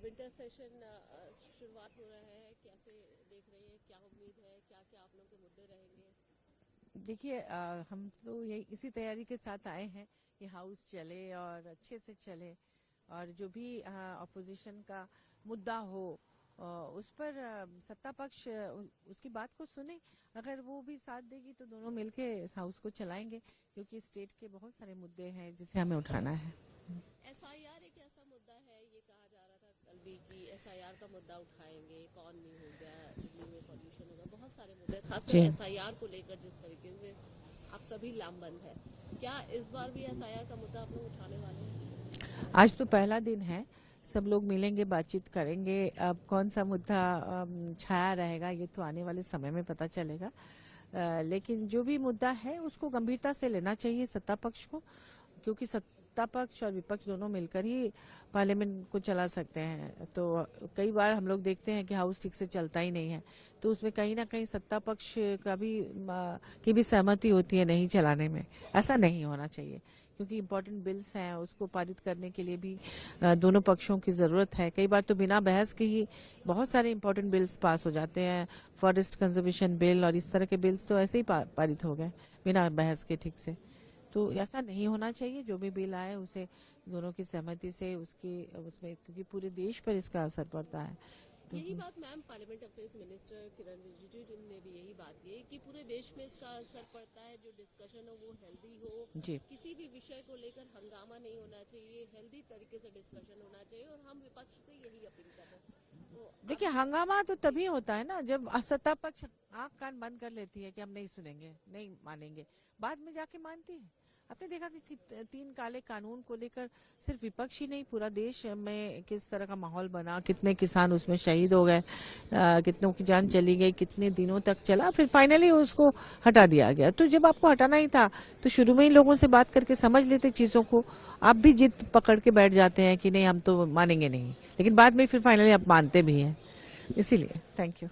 Winter session शुरुआत हो रहा है, कैसे देख रहे हैं, क्या उम्मीद है, क्या क्या आप लोगों के मुद्दे रहेंगे? देखिए, हम तो यही इसी तैयारी के साथ आए हैं कि हाउस चले और अच्छे से चले, और जो भी अपोजिशन का मुद्दा हो उस पर सत्ता पक्ष उसकी बात को सुने। अगर वो भी साथ देगी तो दोनों मिलके इस हाउस को चलाएंगे, क्योंकि स्टेट के बहुत सारे मुद्दे हैं जिसे हमें उठाना है। एसआईआर एक ऐसा मुद्दा है, ये कहा जा रहा था कल भी कि एसआईआर का मुद्दा उठाएंगे, कौन नहीं हो गया, दिल्ली में पॉल्यूशन होगा, बहुत सारे मुद्दे, खासकर एसआईआर को लेकर जिस तरीके से आप सभी लामबंद है, क्या इस बार भी एसआईआर का मुद्दा आप लोग उठाने वाले हैं? आज तो पहला दिन है, सब लोग मिलेंगे, बातचीत करेंगे। अब कौन सा मुद्दा छाया रहेगा ये तो आने वाले समय में पता चलेगा, लेकिन जो भी मुद्दा है उसको गंभीरता से लेना चाहिए सत्ता पक्ष को, क्योंकि सत्ता पक्ष और विपक्ष दोनों मिलकर ही पार्लियामेंट को चला सकते हैं। तो कई बार हम लोग देखते हैं कि हाउस ठीक से चलता ही नहीं है, तो उसमें कहीं ना कहीं सत्ता पक्ष की भी सहमति होती है नहीं चलाने में। ऐसा नहीं होना चाहिए, क्योंकि इम्पोर्टेंट बिल्स हैं, उसको पारित करने के लिए भी दोनों पक्षों की जरूरत है। कई बार तो बिना बहस के ही बहुत सारे इम्पोर्टेंट बिल्स पास हो जाते हैं, फॉरेस्ट कंजर्वेशन बिल और इस तरह के बिल्स तो ऐसे ही पारित हो गए बिना बहस के ठीक से। तो ऐसा नहीं होना चाहिए, जो भी बिल आए उसे दोनों की सहमति से उसमें, क्योंकि पूरे देश पर इसका असर पड़ता है। यही बात मैम पार्लियामेंट अफेयर्स मिनिस्टर किरण रिजिजू ने भी यही बात की कि पूरे देश में इसका असर पड़ता है, जो डिस्कशन हो वो हेल्दी हो जी। किसी भी विषय को लेकर हंगामा नहीं होना चाहिए, हेल्दी तरीके से डिस्कशन होना चाहिए, और हम विपक्ष से यही अपील कर रहे हैं। तो देखिए, हंगामा तो तभी होता है ना जब सत्ता पक्ष आंख कान बंद कर लेती है कि हम नहीं सुनेंगे, नहीं मानेंगे, बाद में जाके मानती है। आपने देखा कि 3 काले कानून को लेकर सिर्फ विपक्ष ही नहीं, पूरा देश में किस तरह का माहौल बना, कितने किसान उसमें शहीद हो गए, कितनों की जान चली गई, कितने दिनों तक चला, फिर फाइनली उसको हटा दिया गया। तो जब आपको हटाना ही था तो शुरू में ही लोगों से बात करके समझ लेते चीजों को। आप भी जिद पकड़ के बैठ जाते हैं कि नहीं हम तो मानेंगे नहीं, लेकिन बाद में फिर फाइनली आप मानते भी हैं। इसीलिए थैंक यू।